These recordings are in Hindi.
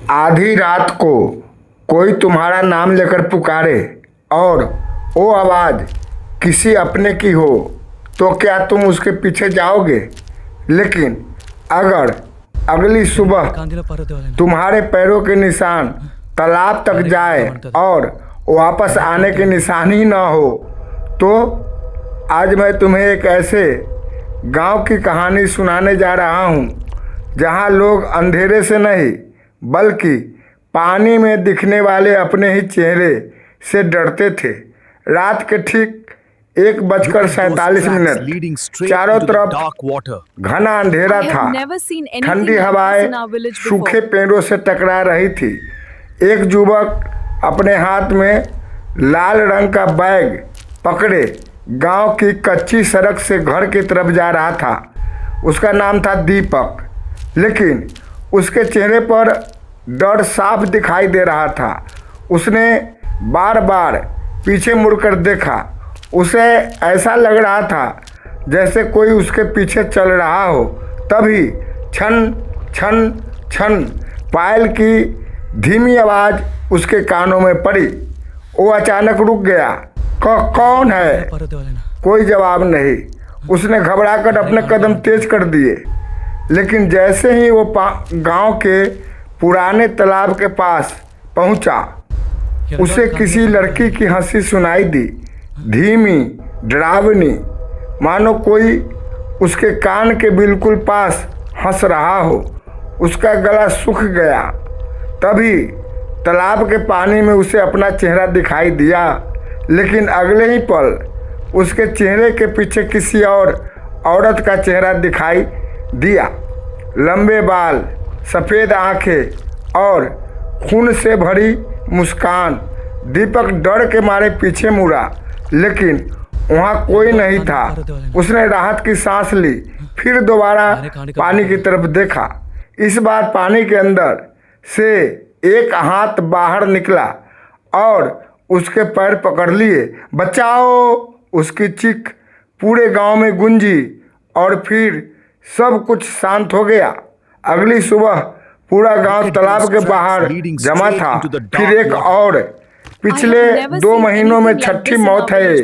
आधी रात को कोई तुम्हारा नाम लेकर पुकारे और वो आवाज़ किसी अपने की हो तो क्या तुम उसके पीछे जाओगे? लेकिन अगर अगली सुबह तुम्हारे पैरों के निशान तालाब तक जाए और वापस आने के निशान ही ना हो, तो आज मैं तुम्हें एक ऐसे गांव की कहानी सुनाने जा रहा हूं जहां लोग अंधेरे से नहीं बल्कि पानी में दिखने वाले अपने ही चेहरे से डरते थे। रात के ठीक 1:47 चारों तरफ घना अंधेरा था। ठंडी हवाएं सूखे पेड़ों से टकरा रही थी। एक युवक अपने हाथ में लाल रंग का बैग पकड़े गांव की कच्ची सड़क से घर की तरफ जा रहा था। उसका नाम था दीपक, लेकिन उसके चेहरे पर डर साफ दिखाई दे रहा था। उसने बार बार पीछे मुड़कर देखा। उसे ऐसा लग रहा था जैसे कोई उसके पीछे चल रहा हो। तभी छन छन छन पायल की धीमी आवाज़ उसके कानों में पड़ी। वो अचानक रुक गया। कौन है? कोई जवाब नहीं। उसने घबराकर अपने कदम तेज कर दिए, लेकिन जैसे ही वो गांव के पुराने तालाब के पास पहुंचा, उसे किसी लड़की की हंसी सुनाई दी, धीमी, डरावनी, मानो कोई उसके कान के बिल्कुल पास हंस रहा हो। उसका गला सूख गया। तभी तालाब के पानी में उसे अपना चेहरा दिखाई दिया, लेकिन अगले ही पल उसके चेहरे के पीछे किसी और औरत का चेहरा दिखाई दिया। लंबे बाल, सफ़ेद आंखें और खून से भरी मुस्कान। दीपक डर के मारे पीछे मुड़ा, लेकिन वहाँ कोई नहीं था। उसने राहत की सांस ली, फिर दोबारा पानी की तरफ देखा। इस बार पानी के अंदर से एक हाथ बाहर निकला और उसके पैर पकड़ लिए। बचाओ! उसकी चीख पूरे गांव में गूंजी और फिर सब कुछ शांत हो गया। अगली सुबह पूरा गांव तालाब के बाहर जमा था। फिर एक और पिछले 2 महीनों में छठी मौत है।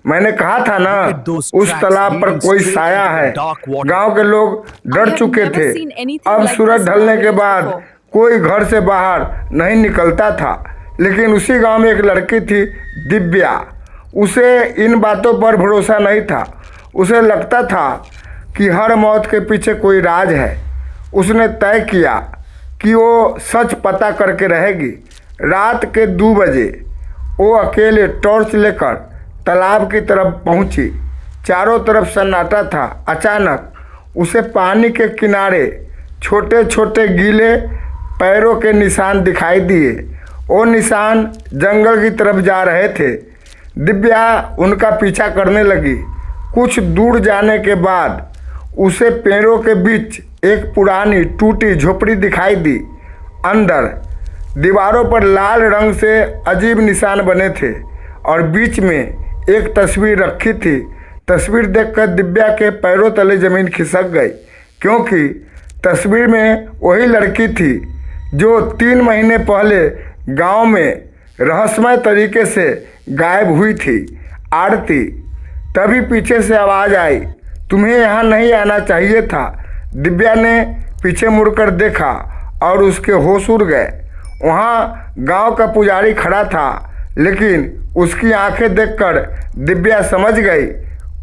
मैंने कहा था ना, उस तालाब पर कोई साया है। गांव के लोग डर चुके थे। अब सूरज ढलने के बाद कोई घर से बाहर नहीं निकलता था। लेकिन उसी गांव में एक लड़की थी, दिव्या। उसे इन बातों पर भरोसा नहीं था। उसे लगता था कि हर मौत के पीछे कोई राज है। उसने तय किया कि वो सच पता करके रहेगी। रात के 2 बजे वो अकेले टॉर्च लेकर तालाब की तरफ पहुंची। चारों तरफ सन्नाटा था। अचानक उसे पानी के किनारे छोटे छोटे गीले पैरों के निशान दिखाई दिए। वो निशान जंगल की तरफ जा रहे थे। दिव्या उनका पीछा करने लगी। कुछ दूर जाने के बाद उसे पेड़ों के बीच एक पुरानी टूटी झोपड़ी दिखाई दी। अंदर दीवारों पर लाल रंग से अजीब निशान बने थे और बीच में एक तस्वीर रखी थी। तस्वीर देखकर दिव्या के पैरों तले जमीन खिसक गई, क्योंकि तस्वीर में वही लड़की थी जो 3 महीने पहले गांव में रहस्यमय तरीके से गायब हुई थी। आरती। तभी पीछे से आवाज़ आई, तुम्हें यहाँ नहीं आना चाहिए था। दिव्या ने पीछे मुड़कर देखा और उसके होश उड़ गए। वहाँ गांव का पुजारी खड़ा था, लेकिन उसकी आंखें देखकर दिव्या समझ गई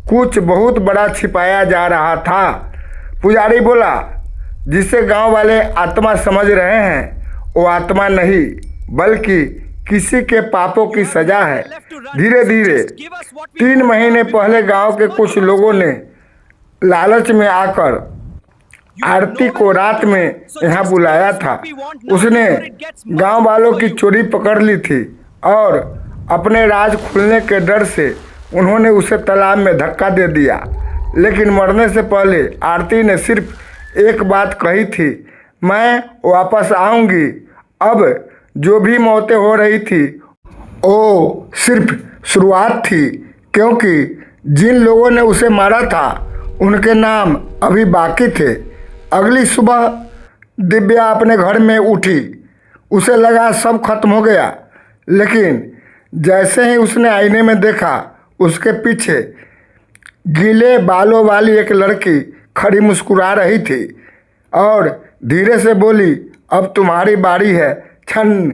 कुछ बहुत बड़ा छिपाया जा रहा था। पुजारी बोला, जिसे गांव वाले आत्मा समझ रहे हैं वो आत्मा नहीं बल्कि किसी के पापों की सजा है। धीरे धीरे 3 महीने पहले गांव के कुछ लोगों ने लालच में आकर आरती को रात में यहाँ बुलाया था। उसने गांव वालों की चोरी पकड़ ली थी और अपने राज खुलने के डर से उन्होंने उसे तालाब में धक्का दे दिया। लेकिन मरने से पहले आरती ने सिर्फ एक बात कही थी, मैं वापस आऊँगी। अब जो भी मौतें हो रही थी वो सिर्फ शुरुआत थी, क्योंकि जिन लोगों ने उसे मारा था उनके नाम अभी बाकी थे। अगली सुबह दिव्या अपने घर में उठी उसे लगा सब खत्म हो गया, लेकिन जैसे ही उसने आईने में देखा, उसके पीछे गीले बालों वाली एक लड़की खड़ी मुस्कुरा रही थी और धीरे से बोली, अब तुम्हारी बारी है। क्षण